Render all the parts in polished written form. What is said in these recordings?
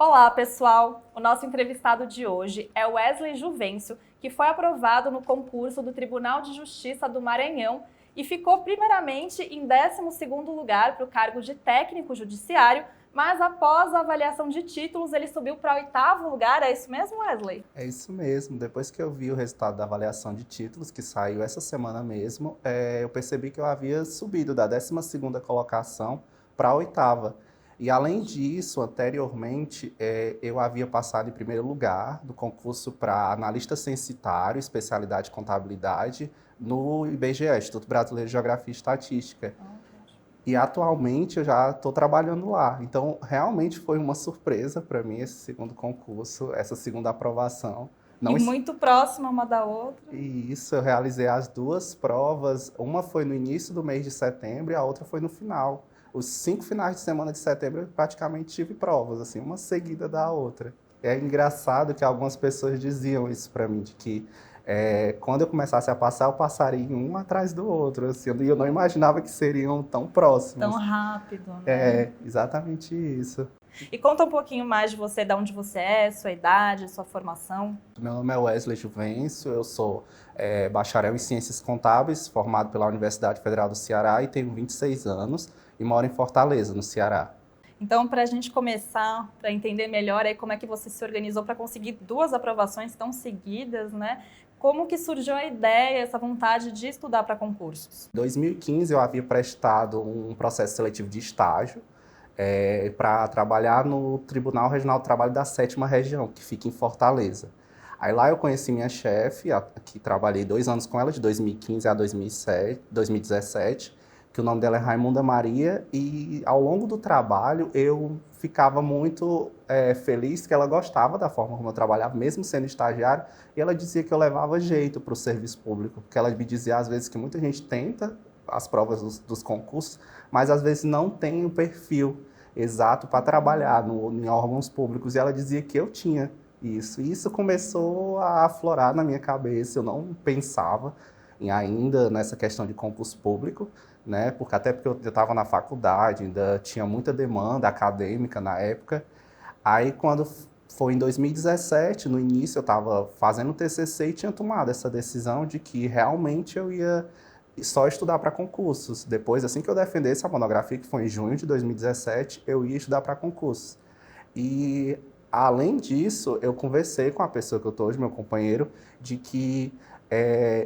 Olá, pessoal! O nosso entrevistado de hoje é Wesley Juvencio, que foi aprovado no concurso do Tribunal de Justiça do Maranhão e ficou primeiramente em 12º lugar para o cargo de técnico judiciário, mas após a avaliação de títulos ele subiu para o 8º lugar. É isso mesmo, Wesley? É isso mesmo. Depois que eu vi o resultado da avaliação de títulos, que saiu essa semana mesmo, eu percebi que eu havia subido da 12ª colocação para a 8ª. E além disso, anteriormente, eu havia passado em primeiro lugar do concurso para analista censitário, especialidade contabilidade, no IBGE, Instituto Brasileiro de Geografia e Estatística. E atualmente eu já estou trabalhando lá. Então, realmente foi uma surpresa para mim esse segundo concurso, essa segunda aprovação. E muito próxima uma da outra. E isso, eu realizei as duas provas. Uma foi no início do mês de setembro e a outra foi no final. Os 5 finais de semana de setembro eu praticamente tive provas, assim, uma seguida da outra. É engraçado que algumas pessoas diziam isso para mim, de que quando eu começasse a passar, eu passaria um atrás do outro, assim, e eu não imaginava que seriam tão próximos. Tão rápido, né? É, exatamente isso. E conta um pouquinho mais de você, de onde você é, sua idade, sua formação. Meu nome é Wesley Juvencio, eu sou bacharel em Ciências Contábeis, formado pela Universidade Federal do Ceará e tenho 26 anos e moro em Fortaleza, no Ceará. Então, para a gente começar, para entender melhor aí como é que você se organizou para conseguir 2 aprovações tão seguidas, né? Como que surgiu a ideia, essa vontade de estudar para concursos? Em 2015, eu havia prestado um processo seletivo de estágio para trabalhar no Tribunal Regional do Trabalho da 7ª Região, que fica em Fortaleza. Aí lá eu conheci minha chefe, que trabalhei 2 anos com ela, de 2015 a 2017, que o nome dela é Raimunda Maria, e ao longo do trabalho eu ficava muito feliz que ela gostava da forma como eu trabalhava, mesmo sendo estagiário, e ela dizia que eu levava jeito para o serviço público, porque ela me dizia às vezes que muita gente tenta as provas dos concursos, mas às vezes não tem o perfil exato para trabalhar em órgãos públicos, e ela dizia que eu tinha isso. E isso começou a aflorar na minha cabeça, eu não pensava ainda nessa questão de concurso público, né? Até porque eu estava na faculdade, ainda tinha muita demanda acadêmica na época. Aí quando foi em 2017, no início eu estava fazendo o TCC e tinha tomado essa decisão de que realmente eu ia só estudar para concursos. Depois, assim que eu defendesse a monografia, que foi em junho de 2017, eu ia estudar para concursos. E, além disso, eu conversei com a pessoa que eu estou hoje, meu companheiro, de que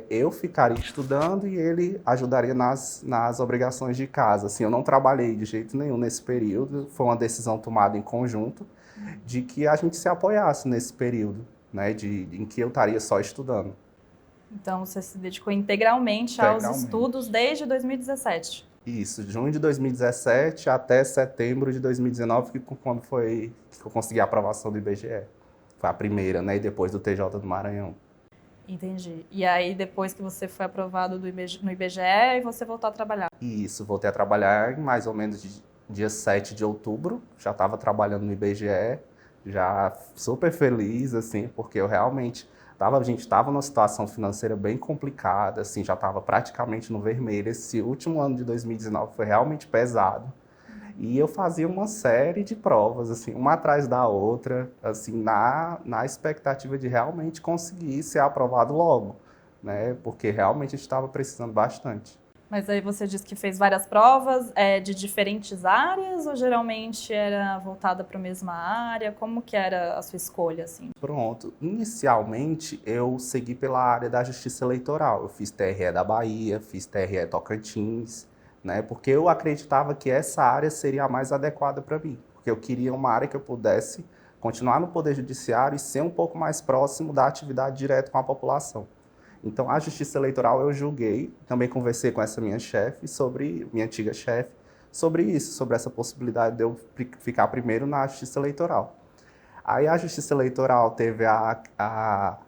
eu ficaria estudando e ele ajudaria nas obrigações de casa. Assim, eu não trabalhei de jeito nenhum nesse período, foi uma decisão tomada em conjunto de que a gente se apoiasse nesse período, né, em que eu estaria só estudando. Então, você se dedicou integralmente aos estudos desde 2017? Isso, junho de 2017 até setembro de 2019, que quando foi que eu consegui a aprovação do IBGE. Foi a primeira, né, e depois do TJ do Maranhão. Entendi. E aí, depois que você foi aprovado no IBGE, você voltou a trabalhar? Isso, voltei a trabalhar em mais ou menos dia 7 de outubro. Já estava trabalhando no IBGE, já super feliz, assim, porque eu realmente a gente estava numa situação financeira bem complicada, assim, já estava praticamente no vermelho. Esse último ano de 2019 foi realmente pesado. E eu fazia uma série de provas, assim, uma atrás da outra, assim, na expectativa de realmente conseguir ser aprovado logo, né? Porque realmente a gente estava precisando bastante. Mas aí você disse que fez várias provas de diferentes áreas ou geralmente era voltada para a mesma área? Como que era a sua escolha, assim? Pronto. Inicialmente, eu segui pela área da Justiça Eleitoral. Eu fiz TRE da Bahia, fiz TRE Tocantins, né? Porque eu acreditava que essa área seria a mais adequada para mim. Porque eu queria uma área que eu pudesse continuar no Poder Judiciário e ser um pouco mais próximo da atividade direta com a população. Então, a Justiça Eleitoral eu julguei, também conversei com essa minha chefe, minha antiga chefe, sobre isso, sobre essa possibilidade de eu ficar primeiro na Justiça Eleitoral. Aí a Justiça Eleitoral teve aquela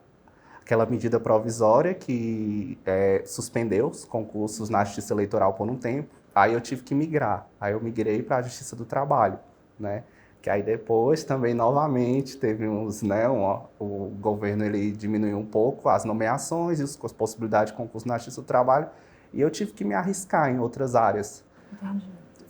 medida provisória que suspendeu os concursos na Justiça Eleitoral por um tempo. Aí eu tive que migrar. Aí eu migrei para a Justiça do Trabalho, né? Que aí depois também novamente teve o governo ele diminuiu um pouco as nomeações e as possibilidades de concurso na Justiça do Trabalho e eu tive que me arriscar em outras áreas. Entendi.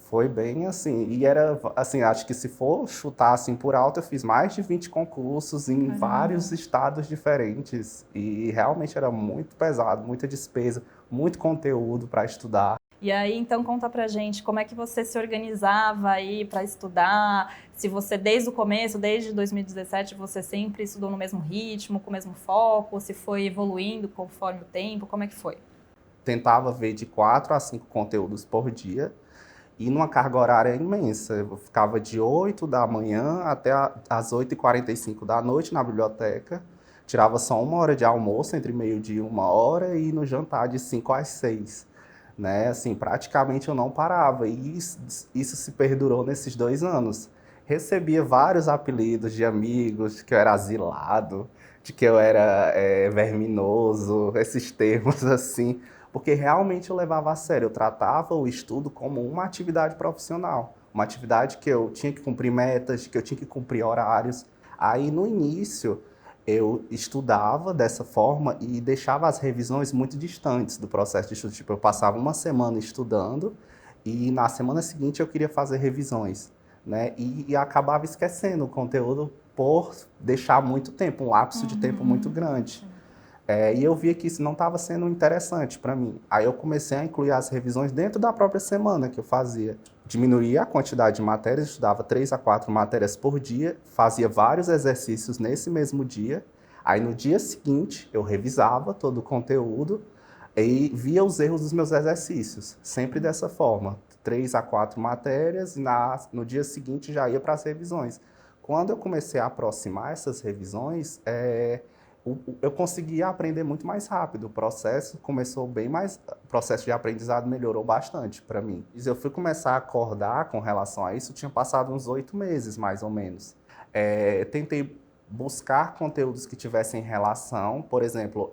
Foi bem assim, e era assim, acho que se for chutar assim por alto, eu fiz mais de 20 concursos em Caramba. vários estados diferentes e realmente era muito pesado, muita despesa, muito conteúdo para estudar. E aí, então, conta pra gente como é que você se organizava aí para estudar, se você desde o começo, desde 2017, você sempre estudou no mesmo ritmo, com o mesmo foco, se foi evoluindo conforme o tempo, como é que foi? Tentava ver de 4 a 5 conteúdos por dia e numa carga horária imensa. Eu ficava de 8 da manhã até as 8h45 da noite na biblioteca, tirava só 1 hora de almoço, entre meio-dia e 1 hora, e no jantar de 5 às 6. Né? Assim, praticamente eu não parava, e isso se perdurou nesses 2 anos. Recebia vários apelidos de amigos, de que eu era asilado, de que eu era verminoso, esses termos assim, porque realmente eu levava a sério, eu tratava o estudo como uma atividade profissional, uma atividade que eu tinha que cumprir metas, que eu tinha que cumprir horários. Aí no início eu estudava dessa forma e deixava as revisões muito distantes do processo de estudo. Tipo, eu passava uma semana estudando e na semana seguinte eu queria fazer revisões, né? E acabava esquecendo o conteúdo por deixar muito tempo, um lapso de tempo muito grande. E eu via que isso não estava sendo interessante para mim. Aí eu comecei a incluir as revisões dentro da própria semana que eu fazia. Diminuía a quantidade de matérias, estudava 3 a 4 matérias por dia, fazia vários exercícios nesse mesmo dia. Aí no dia seguinte eu revisava todo o conteúdo e via os erros dos meus exercícios, sempre dessa forma. 3 a 4 matérias e no dia seguinte já ia para as revisões. Quando eu comecei a aproximar essas revisões, eu conseguia aprender muito mais rápido. O processo começou bem mais... O processo de aprendizado melhorou bastante para mim. Eu fui começar a acordar com relação a isso, tinha passado uns 8 meses, mais ou menos. Tentei buscar conteúdos que tivessem relação, por exemplo,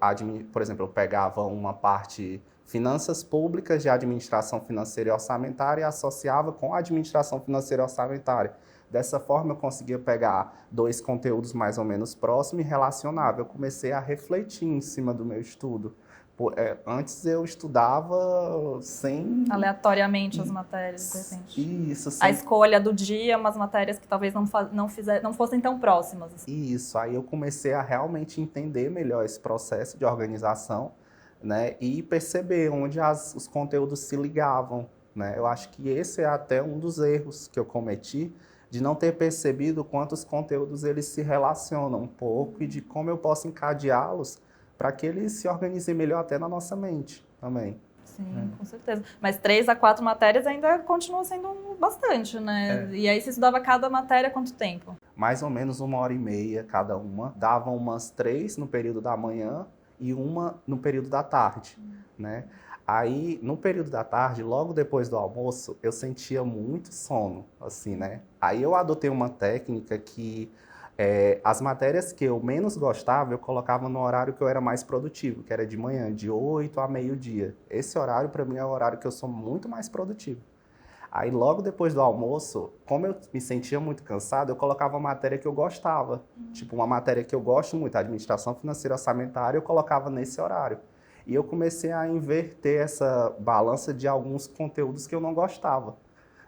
eu pegava uma parte finanças públicas de administração financeira e orçamentária e associava com a administração financeira e orçamentária. Dessa forma, eu conseguia pegar 2 conteúdos mais ou menos próximos e relacionava. Eu comecei a refletir em cima do meu estudo. Antes eu estudava sem... Aleatoriamente as matérias, de repente. Isso, A escolha do dia, umas matérias que talvez não fossem tão próximas. Assim. Isso, aí eu comecei a realmente entender melhor esse processo de organização, né, e perceber onde os conteúdos se ligavam, né? Eu acho que esse é até um dos erros que eu cometi, de não ter percebido quantos conteúdos eles se relacionam um pouco e de como eu posso encadeá-los para que eles se organizem melhor até na nossa mente também. Sim, com certeza. Mas 3 a 4 matérias ainda continua sendo bastante, né? E aí você estudava cada matéria quanto tempo? Mais ou menos 1h30 cada uma. Davam umas 3 no período da manhã e uma no período da tarde, né? Aí, no período da tarde, logo depois do almoço, eu sentia muito sono, assim, né? Aí eu adotei uma técnica que as matérias que eu menos gostava, eu colocava no horário que eu era mais produtivo, que era de manhã, de 8 a meio-dia. Esse horário, para mim, é o horário que eu sou muito mais produtivo. Aí, logo depois do almoço, como eu me sentia muito cansado, eu colocava uma matéria que eu gostava. Tipo, uma matéria que eu gosto muito, a administração financeira orçamentária, eu colocava nesse horário. E eu comecei a inverter essa balança de alguns conteúdos que eu não gostava.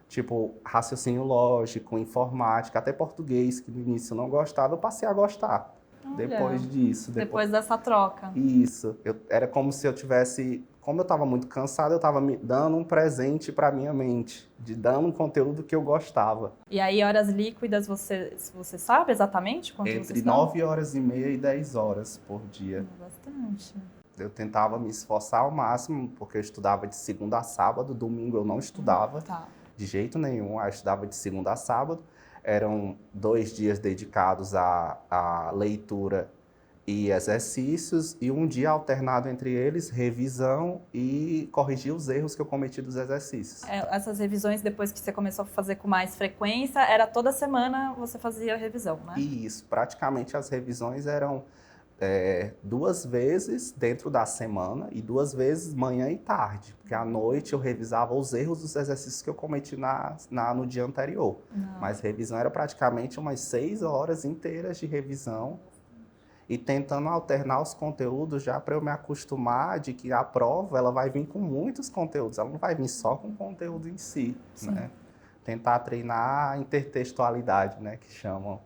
Tipo, raciocínio lógico, informática, até português, que no início eu não gostava, eu passei a gostar. Olha, Depois disso. Depois dessa troca. Isso. Era como se eu tivesse... Como eu estava muito cansado, eu estava me dando um presente para minha mente, dando um conteúdo que eu gostava. E aí, horas líquidas, você sabe exatamente quanto você Entre estudava? 9h30 e 10 horas por dia. Bastante. Eu tentava me esforçar ao máximo, porque eu estudava de segunda a sábado, domingo eu não estudava de jeito nenhum, eu estudava de segunda a sábado. Eram 2 dias dedicados à leitura e exercícios, e um dia alternado entre eles, revisão e corrigir os erros que eu cometi dos exercícios. Essas revisões, depois que você começou a fazer com mais frequência, era toda semana você fazia a revisão, né? Isso, praticamente as revisões eram 2 vezes dentro da semana e 2 vezes manhã e tarde, porque à noite eu revisava os erros dos exercícios que eu cometi no dia anterior. Mas revisão era praticamente umas 6 horas inteiras de revisão. e tentando alternar os conteúdos já para eu me acostumar de que a prova ela vai vir com muitos conteúdos, ela não vai vir só com o conteúdo em si, né? Tentar treinar a intertextualidade, né, que chamam.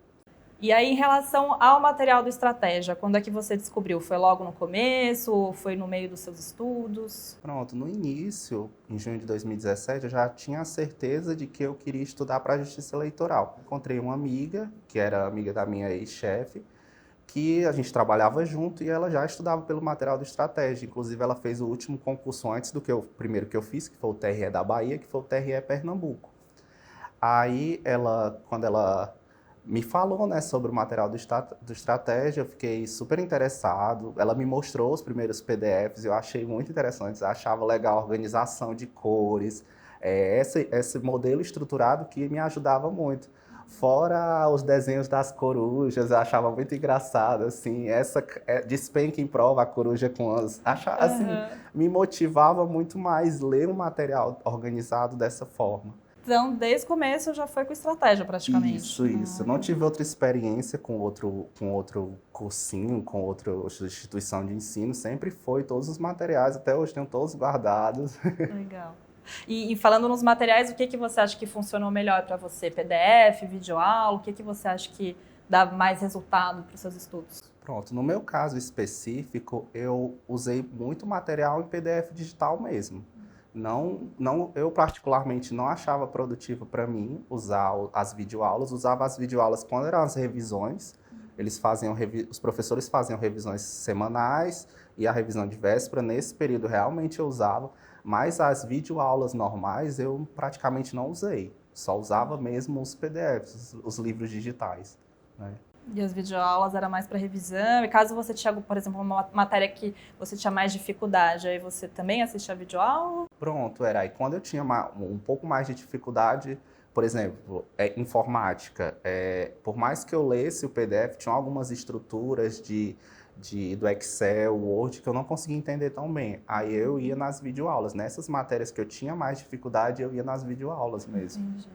E aí, em relação ao material do Estratégia, quando é que você descobriu? Foi logo no começo ou foi no meio dos seus estudos? Pronto, no início, em junho de 2017, eu já tinha a certeza de que eu queria estudar para a Justiça Eleitoral. Encontrei uma amiga, que era amiga da minha ex-chefe, que a gente trabalhava junto e ela já estudava pelo material do Estratégia. Inclusive, ela fez o último concurso antes do que o primeiro que eu fiz, que foi o TRE da Bahia, que foi o TRE Pernambuco. Aí, quando ela me falou, né, sobre o material do Estratégia, eu fiquei super interessado. Ela me mostrou os primeiros PDFs, eu achei muito interessantes, achava legal a organização de cores, esse modelo estruturado que me ajudava muito. Fora os desenhos das corujas, eu achava muito engraçado, assim, despenca em prova a coruja com as... assim, me motivava muito mais ler um material organizado dessa forma. Então, desde o começo já foi com Estratégia, praticamente. Isso. Não tive outra experiência com outro cursinho, com outra instituição de ensino. Sempre foi todos os materiais, até hoje tenho todos guardados. Legal. E falando nos materiais, o que você acha que funcionou melhor para você? PDF, videoaula? O que você acha que dá mais resultado para os seus estudos? Pronto, no meu caso específico, eu usei muito material em PDF digital mesmo. Eu particularmente não achava produtivo para mim usar as videoaulas. Usava as videoaulas quando eram as revisões. Os professores faziam revisões semanais e a revisão de véspera. Nesse período realmente eu usava, mas as videoaulas normais eu praticamente não usei. Só usava mesmo os PDFs, os livros digitais, né? E as videoaulas era mais para revisão. E caso você tinha, por exemplo, uma matéria que você tinha mais dificuldade, aí você também assistia a videoaula? Pronto, era. E quando eu tinha um pouco mais de dificuldade, por exemplo, informática, por mais que eu lesse o PDF, tinha algumas estruturas do Excel, Word, que eu não conseguia entender tão bem. Aí eu ia nas videoaulas. Nessas matérias que eu tinha mais dificuldade, eu ia nas videoaulas mesmo. Entendi.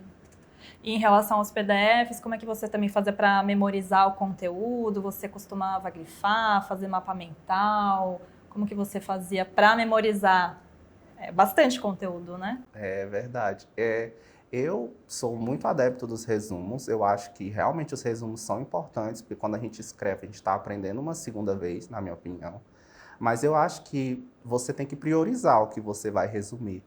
E em relação aos PDFs, como é que você também fazia para memorizar o conteúdo? Você costumava grifar, fazer mapa mental? Como que você fazia para memorizar bastante conteúdo, né? É verdade. Eu sou muito adepto dos resumos. Eu acho que realmente os resumos são importantes, porque quando a gente escreve, a gente está aprendendo uma segunda vez, na minha opinião. Mas eu acho que você tem que priorizar o que você vai resumir.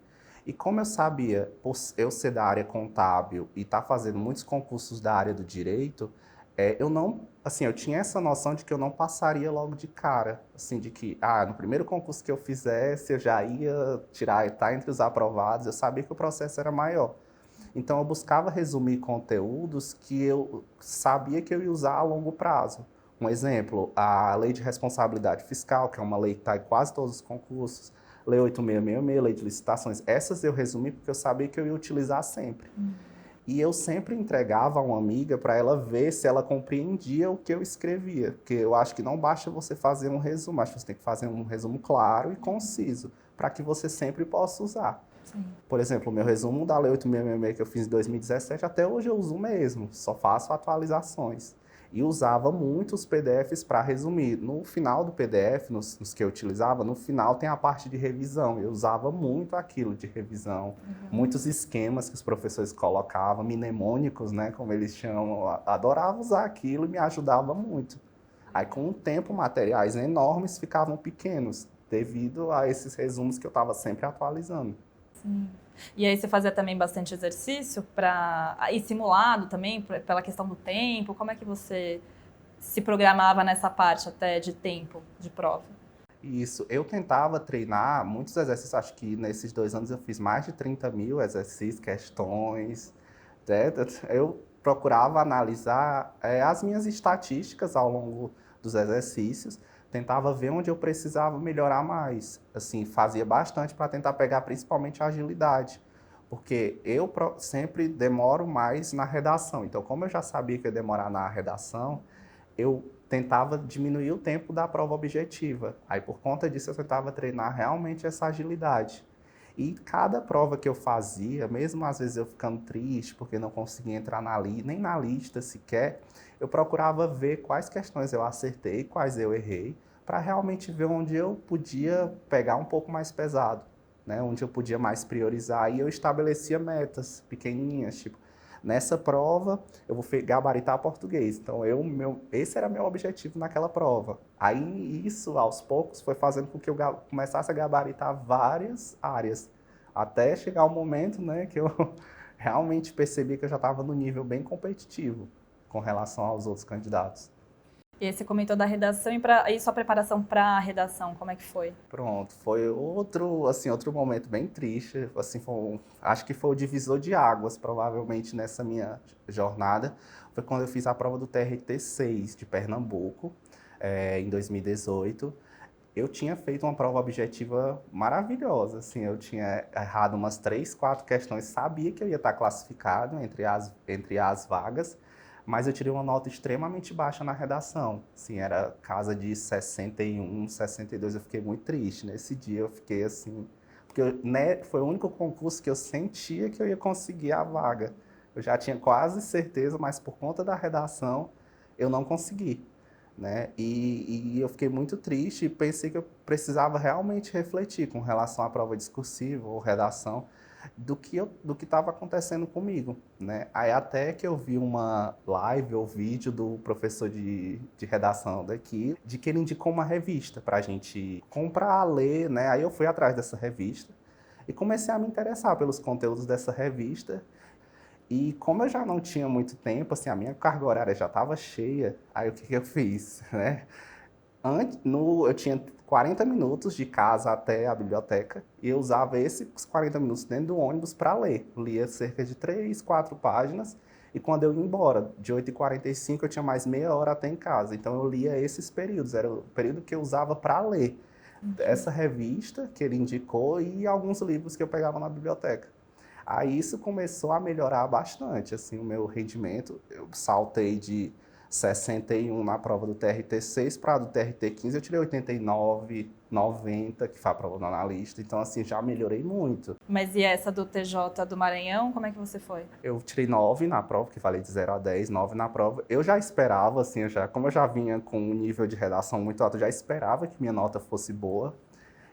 E como eu sabia, por eu ser da área contábil e estar fazendo muitos concursos da área do direito, eu tinha essa noção de que eu não passaria logo de cara, assim, de que, no primeiro concurso que eu fizesse, eu já ia estar entre os aprovados, eu sabia que o processo era maior. Então, eu buscava resumir conteúdos que eu sabia que eu ia usar a longo prazo. Um exemplo, a Lei de Responsabilidade Fiscal, que é uma lei que está em quase todos os concursos, Lei 8666, Lei de Licitações, essas eu resumi porque eu sabia que eu ia utilizar sempre. E eu sempre entregava a uma amiga para ela ver se ela compreendia o que eu escrevia, porque eu acho que não basta você fazer um resumo, acho que você tem que fazer um resumo claro e conciso, para que você sempre possa usar. Sim. Por exemplo, o meu resumo da Lei 8666 que eu fiz em 2017, até hoje eu uso mesmo, só faço atualizações. E usava muitos PDFs para resumir. No final do PDF, nos que eu utilizava, no final tem a parte de revisão. Eu usava muito aquilo de revisão. Muitos esquemas que os professores colocavam, mnemônicos, né, como eles chamam. Adorava usar aquilo e me ajudava muito. Aí, com o tempo, materiais enormes ficavam pequenos, devido a esses resumos que eu estava sempre atualizando. Sim. E aí você fazia também bastante exercício e simulado também, pela questão do tempo? Como é que você se programava nessa parte até de tempo de prova? Isso, eu tentava treinar muitos exercícios, acho que nesses 2 anos eu fiz mais de 30 mil exercícios, questões, né? Eu procurava analisar as minhas estatísticas ao longo dos exercícios, tentava ver onde eu precisava melhorar mais. Assim, fazia bastante para tentar pegar principalmente a agilidade, porque eu sempre demoro mais na redação. Então, como eu já sabia que ia demorar na redação, eu tentava diminuir o tempo da prova objetiva. Aí, por conta disso, eu tentava treinar realmente essa agilidade. E cada prova que eu fazia, mesmo às vezes eu ficando triste porque não conseguia entrar nem na lista sequer, eu procurava ver quais questões eu acertei, quais eu errei, para realmente ver onde eu podia pegar um pouco mais pesado, né? Onde eu podia mais priorizar. E eu estabelecia metas pequenininhas, tipo, nessa prova eu vou gabaritar português. Então esse era meu objetivo naquela prova. Aí isso, aos poucos, foi fazendo com que eu começasse a gabaritar várias áreas, até chegar o momento, né, que eu realmente percebi que eu já estava no nível bem competitivo com relação aos outros candidatos. E aí você comentou da redação e sua preparação para a redação, como é que foi? Pronto, foi outro momento bem triste, assim, acho que foi o divisor de águas, provavelmente, nessa minha jornada, foi quando eu fiz a prova do TRT6 de Pernambuco, em 2018. Eu tinha feito uma prova objetiva maravilhosa, assim, eu tinha errado umas 3, 4 questões, sabia que eu ia estar classificado entre as vagas, mas eu tirei uma nota extremamente baixa na redação, assim, era casa de 61, 62, eu fiquei muito triste. Nesse dia eu fiquei assim, porque né, foi o único concurso que eu sentia que eu ia conseguir a vaga. Eu já tinha quase certeza, mas por conta da redação eu não consegui, né? E eu fiquei muito triste e pensei que eu precisava realmente refletir com relação à prova discursiva ou redação do que estava acontecendo comigo, né? Aí até que eu vi uma live ou vídeo do professor de redação daqui, de que ele indicou uma revista para a gente comprar, ler, né? Aí eu fui atrás dessa revista e comecei a me interessar pelos conteúdos dessa revista. E como eu já não tinha muito tempo, assim, a minha carga horária já estava cheia, aí o que eu fiz, né? Eu tinha 40 minutos de casa até a biblioteca e eu usava esses 40 minutos dentro do ônibus para ler. Lia cerca de 3, 4 páginas e quando eu ia embora, de 8h45, eu tinha mais meia hora até em casa. Então eu lia esses períodos, era o período que eu usava para ler essa revista que ele indicou e alguns livros que eu pegava na biblioteca. Aí isso começou a melhorar bastante, assim, o meu rendimento. Eu saltei de 61 na prova do TRT6 para a do TRT15, eu tirei 89, 90, que foi a prova do analista. Então, assim, já melhorei muito. Mas e essa do TJ do Maranhão, como é que você foi? Eu tirei 9 na prova, que falei de 0 a 10, 9 na prova. Eu já esperava, assim, como eu já vinha com um nível de redação muito alto, eu já esperava que minha nota fosse boa.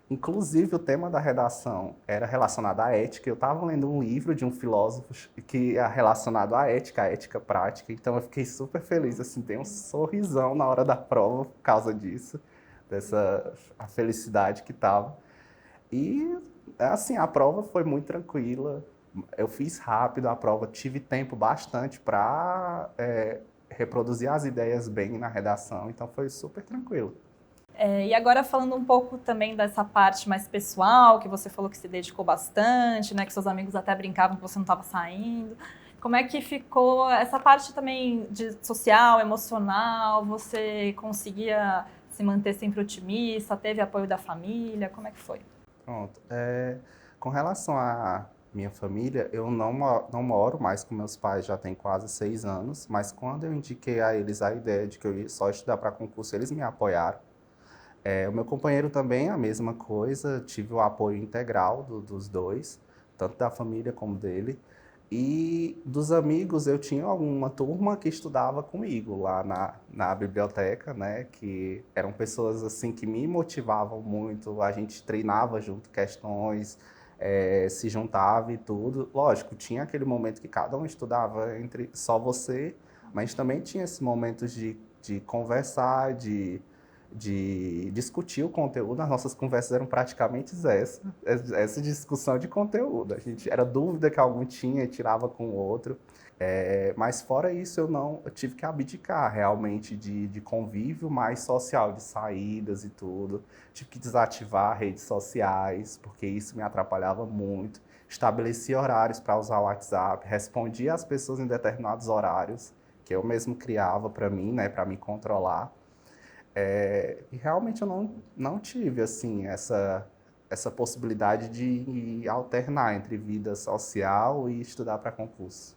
Inclusive, o tema da redação era relacionado à ética. Eu estava lendo um livro de um filósofo que é relacionado à ética prática. Então, eu fiquei super feliz, assim, dei um sorrisão na hora da prova por causa disso, a felicidade que estava. E, assim, a prova foi muito tranquila. Eu fiz rápido a prova, tive tempo bastante para reproduzir as ideias bem na redação. Então, foi super tranquilo. E agora falando um pouco também dessa parte mais pessoal, que você falou que se dedicou bastante, né, que seus amigos até brincavam que você não estava saindo. Como é que ficou essa parte também de social, emocional? Você conseguia se manter sempre otimista? Teve apoio da família? Como é que foi? Pronto. Com relação à minha família, eu não moro mais com meus pais, já tem quase 6 anos, mas quando eu indiquei a eles a ideia de que eu ia só estudar para concurso, eles me apoiaram. O meu companheiro também, a mesma coisa, tive o apoio integral dos dois, tanto da família como dele. E dos amigos, eu tinha alguma turma que estudava comigo lá na biblioteca, né? Que eram pessoas assim que me motivavam muito, a gente treinava junto questões, se juntava e tudo. Lógico, tinha aquele momento que cada um estudava entre só você, mas também tinha esses momentos de conversar, de discutir o conteúdo. As nossas conversas eram praticamente essa discussão de conteúdo. A gente era dúvida que algum tinha e tirava com o outro. Mas fora isso, eu tive que abdicar realmente de convívio mais social, de saídas e tudo. Tive que desativar redes sociais, porque isso me atrapalhava muito. Estabeleci horários para usar o WhatsApp, respondia às pessoas em determinados horários, que eu mesmo criava para mim, né, para me controlar. E realmente eu não tive assim essa possibilidade de alternar entre vida social e estudar para concurso.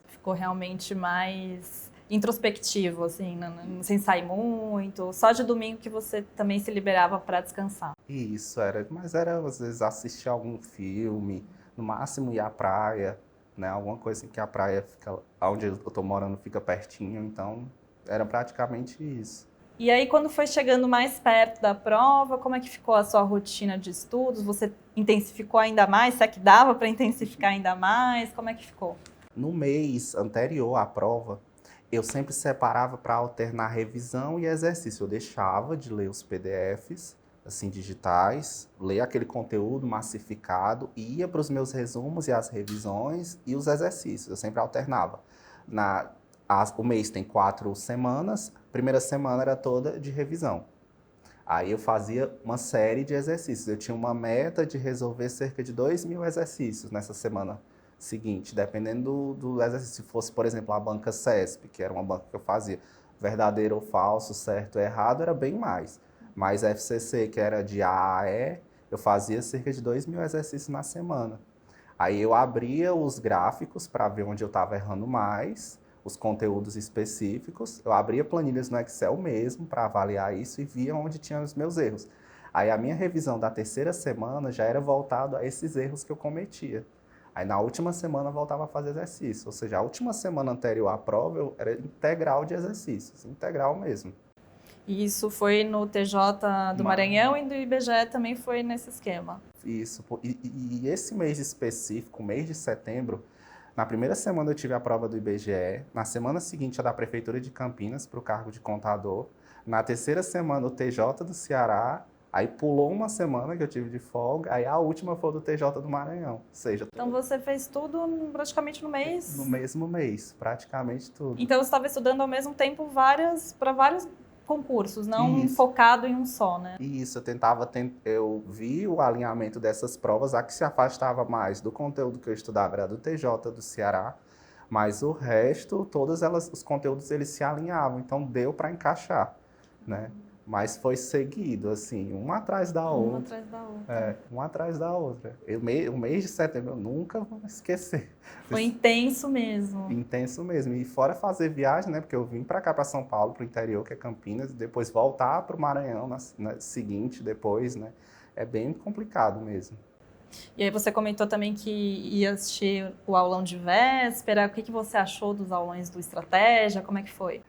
Ficou realmente mais introspectivo, assim, sem sair muito, só de domingo que você também se liberava para descansar. Isso, mas era às vezes assistir algum filme, no máximo ir à praia, né? Alguma coisa assim que a praia fica, onde eu tô morando fica pertinho, então era praticamente isso. E aí, quando foi chegando mais perto da prova, como é que ficou a sua rotina de estudos? Você intensificou ainda mais? Será que dava para intensificar ainda mais? Como é que ficou? No mês anterior à prova, eu sempre separava para alternar revisão e exercício. Eu deixava de ler os PDFs, assim, digitais, ler aquele conteúdo massificado, e ia para os meus resumos e as revisões e os exercícios. Eu sempre alternava. O mês tem 4 semanas, a primeira semana era toda de revisão. Aí eu fazia uma série de exercícios. Eu tinha uma meta de resolver cerca de 2.000 exercícios nessa semana seguinte, dependendo do exercício. Se fosse, por exemplo, a banca CESP, que era uma banca que eu fazia, verdadeiro ou falso, certo ou errado, era bem mais. Mas FCC, que era de A a E, eu fazia cerca de 2.000 exercícios na semana. Aí eu abria os gráficos para ver onde eu estava errando mais, os conteúdos específicos. Eu abria planilhas no Excel mesmo para avaliar isso e via onde tinha os meus erros. Aí a minha revisão da terceira semana já era voltada a esses erros que eu cometia. Aí na última semana eu voltava a fazer exercício, ou seja, a última semana anterior à prova era integral de exercícios, integral mesmo. E isso foi no TJ do Maranhão e do IBGE também foi nesse esquema? Isso, e esse mês específico, mês de setembro, na primeira semana eu tive a prova do IBGE, na semana seguinte a da Prefeitura de Campinas para o cargo de contador, na terceira semana o TJ do Ceará, aí pulou uma semana que eu tive de folga, aí a última foi do TJ do Maranhão. Ou seja, então você fez tudo praticamente no mês? No mesmo mês, praticamente tudo. Então você estava estudando ao mesmo tempo para vários concursos, não Isso. Focado em um só, né? Isso, eu vi o alinhamento dessas provas, a que se afastava mais do conteúdo que eu estudava era do TJ do Ceará, mas o resto, os conteúdos eles se alinhavam, então deu para encaixar, né? Mas foi seguido, assim, uma atrás da outra. Uma atrás da outra. Uma atrás da outra. O mês de setembro eu nunca vou esquecer. Foi intenso mesmo. Intenso mesmo. E fora fazer viagem, né? Porque eu vim para cá, para São Paulo, para o interior, que é Campinas, e depois voltar para o Maranhão na seguinte, depois, né? É bem complicado mesmo. E aí você comentou também que ia assistir o aulão de véspera. O que você achou dos aulões do Estratégia? Como é que foi?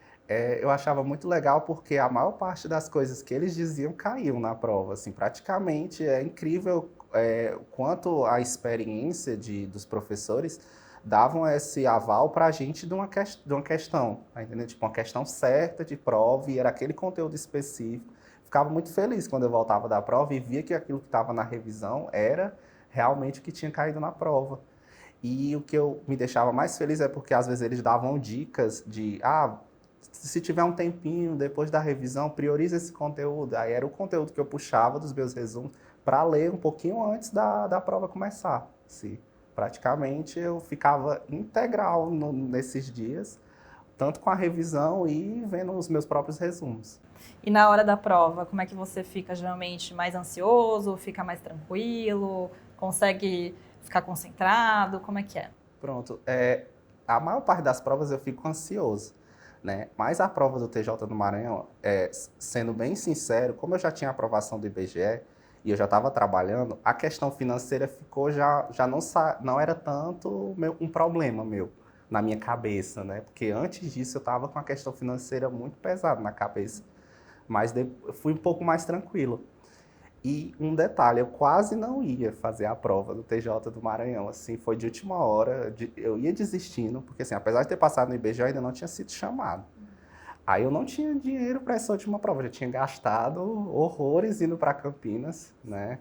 Eu achava muito legal porque a maior parte das coisas que eles diziam caíam na prova. Assim, praticamente é incrível o quanto a experiência dos professores davam esse aval para a gente de uma questão, tá entendendo? Tipo, uma questão certa de prova e era aquele conteúdo específico. Ficava muito feliz quando eu voltava da prova e via que aquilo que estava na revisão era realmente o que tinha caído na prova. E o que me deixava mais feliz é porque às vezes eles davam dicas de se tiver um tempinho depois da revisão, prioriza esse conteúdo. Aí era o conteúdo que eu puxava dos meus resumos para ler um pouquinho antes da prova começar. Sim. Praticamente eu ficava integral nesses dias, tanto com a revisão e vendo os meus próprios resumos. E na hora da prova, como é que você fica geralmente mais ansioso, fica mais tranquilo, consegue ficar concentrado, como é que é? Pronto, a maior parte das provas eu fico ansioso, né? Mas a prova do TJ do Maranhão, sendo bem sincero, como eu já tinha a aprovação do IBGE e eu já estava trabalhando, a questão financeira ficou já não era tanto um problema meu na minha cabeça, né? Porque antes disso eu estava com a questão financeira muito pesada na cabeça, mas eu fui um pouco mais tranquilo. E um detalhe, eu quase não ia fazer a prova do TJ do Maranhão, assim, foi de última hora, eu ia desistindo, porque assim, apesar de ter passado no IBGE, eu ainda não tinha sido chamado. Aí eu não tinha dinheiro para essa última prova, eu já tinha gastado horrores indo para Campinas, né?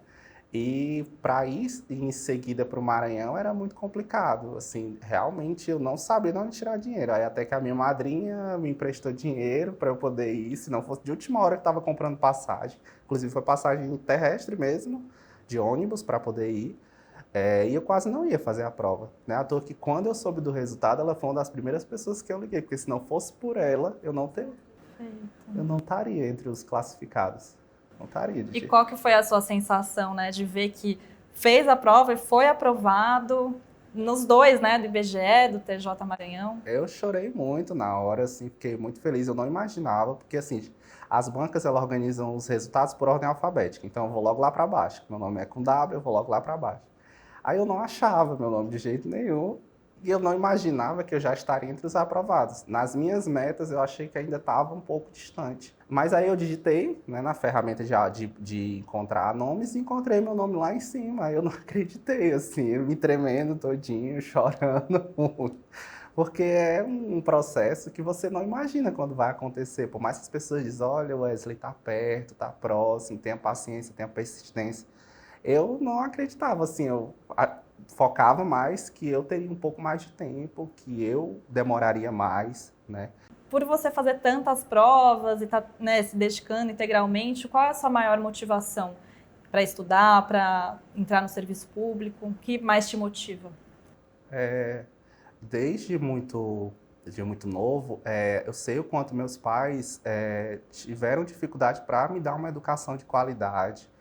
E para ir em seguida para o Maranhão era muito complicado, assim, realmente eu não sabia de onde tirar dinheiro. Aí até que a minha madrinha me emprestou dinheiro para eu poder ir, se não fosse de última hora que estava comprando passagem. Inclusive foi passagem terrestre mesmo, de ônibus para poder ir. E eu quase não ia fazer a prova, né? À toa que quando eu soube do resultado, ela foi uma das primeiras pessoas que eu liguei, porque se não fosse por ela, eu não estaria entre os classificados. Não estaria. E qual que foi a sua sensação, né, de ver que fez a prova e foi aprovado? nos dois, né, do IBGE, do TJ Maranhão. Eu chorei muito na hora, assim, fiquei muito feliz. Eu não imaginava, porque assim, as bancas elas organizam os resultados por ordem alfabética. Então eu vou logo lá para baixo. Meu nome é com W, eu vou logo lá para baixo. Aí eu não achava meu nome de jeito nenhum e eu não imaginava que eu já estaria entre os aprovados. Nas minhas metas eu achei que ainda estava um pouco distante. Mas aí eu digitei, né, na ferramenta de encontrar nomes e encontrei meu nome lá em cima. Aí eu não acreditei, assim, eu me tremendo todinho, chorando muito. Porque é um processo que você não imagina quando vai acontecer. Por mais que as pessoas dizem, olha, Wesley, tá perto, tá próximo, tenha paciência, tenha persistência. Eu não acreditava, assim, focava mais que eu teria um pouco mais de tempo, que eu demoraria mais, né? Por você fazer tantas provas e estar, né, se dedicando integralmente, qual é a sua maior motivação para estudar, para entrar no serviço público? O que mais te motiva? Desde muito novo, eu sei o quanto meus pais tiveram dificuldade para me dar uma educação de qualidade.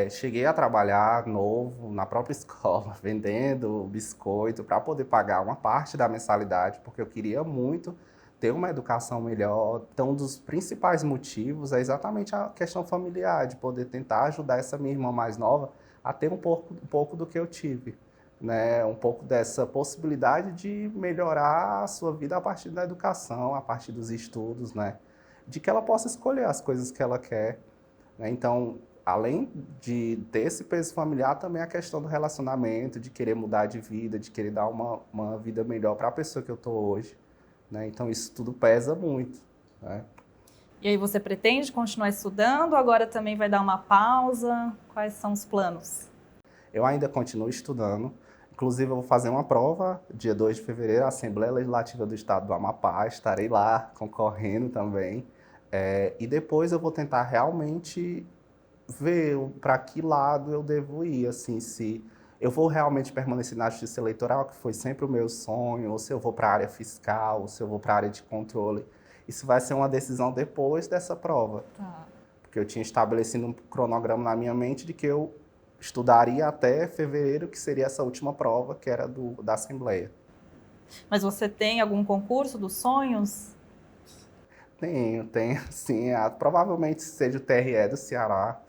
Cheguei a trabalhar novo na própria escola, vendendo biscoito para poder pagar uma parte da mensalidade, porque eu queria muito ter uma educação melhor. Então, um dos principais motivos é exatamente a questão familiar, de poder tentar ajudar essa minha irmã mais nova a ter um pouco do que eu tive, né? Um pouco dessa possibilidade de melhorar a sua vida a partir da educação, a partir dos estudos, né? De que ela possa escolher as coisas que ela quer, né? Então, além de ter esse peso familiar, também a questão do relacionamento, de querer mudar de vida, de querer dar uma vida melhor para a pessoa que eu estou hoje, né? Então, isso tudo pesa muito, né? E aí você pretende continuar estudando? Agora também vai dar uma pausa? Quais são os planos? Eu ainda continuo estudando. Inclusive, eu vou fazer uma prova dia 2 de fevereiro, a Assembleia Legislativa do Estado do Amapá. Estarei lá concorrendo também. E depois eu vou tentar realmente ver para que lado eu devo ir, assim, se eu vou realmente permanecer na justiça eleitoral, que foi sempre o meu sonho, ou se eu vou para a área fiscal, ou se eu vou para a área de controle. Isso vai ser uma decisão depois dessa prova. Tá. Porque eu tinha estabelecido um cronograma na minha mente de que eu estudaria até fevereiro, que seria essa última prova, que era da Assembleia. Mas você tem algum concurso dos sonhos? Tenho, sim. Provavelmente seja o TRE do Ceará,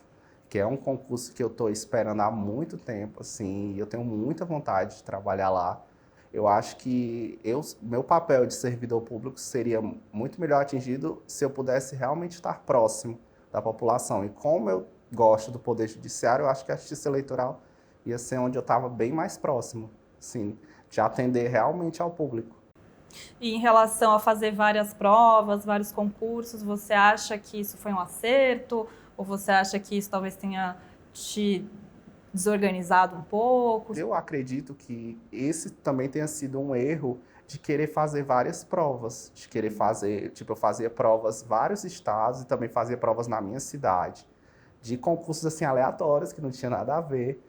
que é um concurso que eu estou esperando há muito tempo, assim, e eu tenho muita vontade de trabalhar lá. Eu acho que meu papel de servidor público seria muito melhor atingido se eu pudesse realmente estar próximo da população. E como eu gosto do Poder Judiciário, eu acho que a Justiça Eleitoral ia ser onde eu estava bem mais próximo, assim, de atender realmente ao público. E em relação a fazer várias provas, vários concursos, você acha que isso foi um acerto? Ou você acha que isso talvez tenha te desorganizado um pouco? Eu acredito que esse também tenha sido um erro de querer fazer várias provas, de querer fazer, tipo, eu fazia provas em vários estados e também fazia provas na minha cidade, de concursos assim aleatórios que não tinha nada a ver.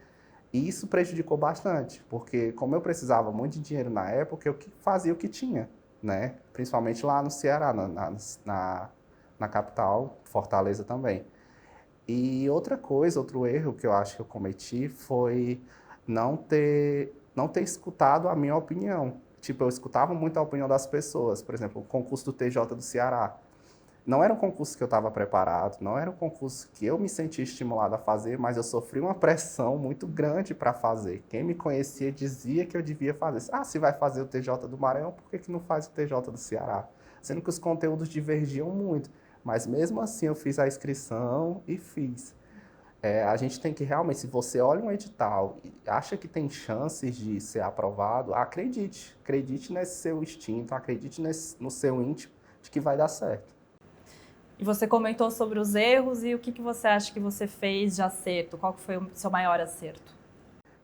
E isso prejudicou bastante, porque como eu precisava muito de dinheiro na época, eu fazia o que tinha, né? Principalmente lá no Ceará, na capital, Fortaleza também. E outra coisa, outro erro que eu acho que eu cometi foi não ter escutado a minha opinião. Tipo, eu escutava muito a opinião das pessoas. Por exemplo, o concurso do TJ do Ceará. Não era um concurso que eu estava preparado, não era um concurso que eu me sentia estimulado a fazer, mas eu sofri uma pressão muito grande para fazer. Quem me conhecia dizia que eu devia fazer. Ah, se vai fazer o TJ do Maranhão, por que não faz o TJ do Ceará? Sendo que os conteúdos divergiam muito. Mas mesmo assim eu fiz a inscrição e fiz. A gente tem que realmente, se você olha um edital e acha que tem chances de ser aprovado, acredite. Acredite nesse seu instinto, acredite no seu íntimo de que vai dar certo. E você comentou sobre os erros e o que você acha que você fez de acerto? Qual que foi o seu maior acerto?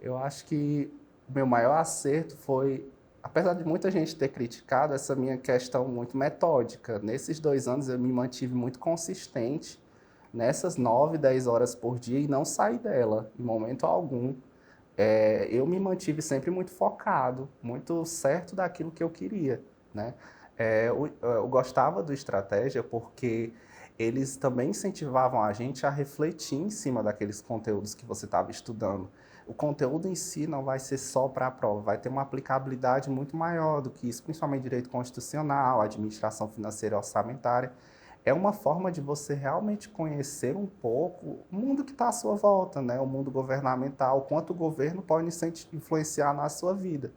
Eu acho que o meu maior acerto foi, apesar de muita gente ter criticado, essa minha questão muito metódica. Nesses 2 anos eu me mantive muito consistente nessas 9, 10 horas por dia e não saí dela em momento algum. Eu me mantive sempre muito focado, muito certo daquilo que eu queria, né? Eu gostava do estratégia porque eles também incentivavam a gente a refletir em cima daqueles conteúdos que você estava estudando. O conteúdo em si não vai ser só para a prova, vai ter uma aplicabilidade muito maior do que isso, principalmente direito constitucional, administração financeira e orçamentária. É uma forma de você realmente conhecer um pouco o mundo que está à sua volta, né? O mundo governamental, quanto o governo pode influenciar na sua vida,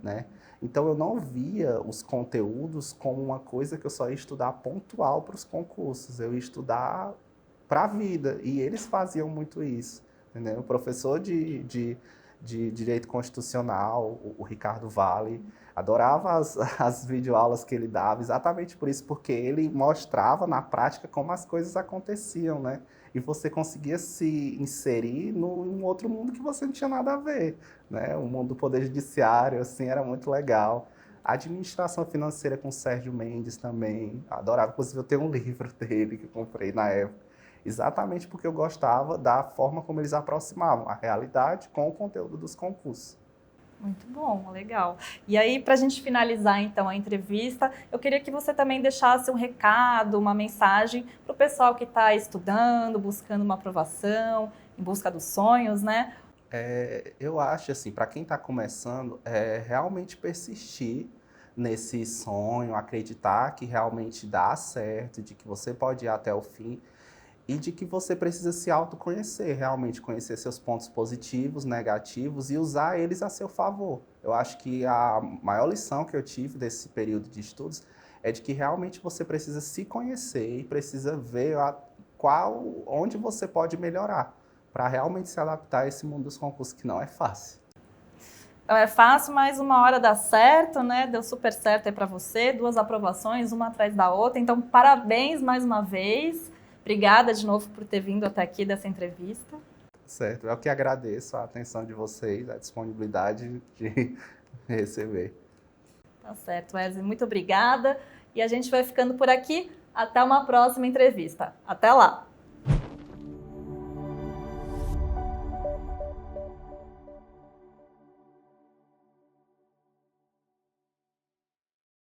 né? Então eu não via os conteúdos como uma coisa que eu só ia estudar pontual para os concursos, eu ia estudar para a vida, e eles faziam muito isso, entendeu? O professor de Direito Constitucional, o Ricardo Vale, adorava as videoaulas que ele dava, exatamente por isso, porque ele mostrava na prática como as coisas aconteciam, né? E você conseguia se inserir num outro mundo que você não tinha nada a ver, né? O mundo do poder judiciário, assim, era muito legal. A administração financeira com o Sérgio Mendes também, adorava. Inclusive, eu tenho um livro dele que eu comprei na época, exatamente porque eu gostava da forma como eles aproximavam a realidade com o conteúdo dos concursos. Muito bom, legal. E aí, para a gente finalizar, então, a entrevista, eu queria que você também deixasse um recado, uma mensagem para o pessoal que está estudando, buscando uma aprovação, em busca dos sonhos, né? Eu acho, assim, para quem está começando, realmente persistir nesse sonho, acreditar que realmente dá certo, de que você pode ir até o fim, e de que você precisa se autoconhecer, realmente conhecer seus pontos positivos, negativos e usar eles a seu favor. Eu acho que a maior lição que eu tive desse período de estudos é de que realmente você precisa se conhecer e precisa ver onde você pode melhorar para realmente se adaptar a esse mundo dos concursos, que não é fácil. Não é fácil, mas uma hora dá certo, né? Deu super certo aí para você, 2 aprovações, uma atrás da outra. Então, parabéns mais uma vez. Obrigada de novo por ter vindo até aqui dessa entrevista. Certo, eu que agradeço a atenção de vocês, a disponibilidade de receber. Tá certo, Wesley, muito obrigada. E a gente vai ficando por aqui. Até uma próxima entrevista. Até lá!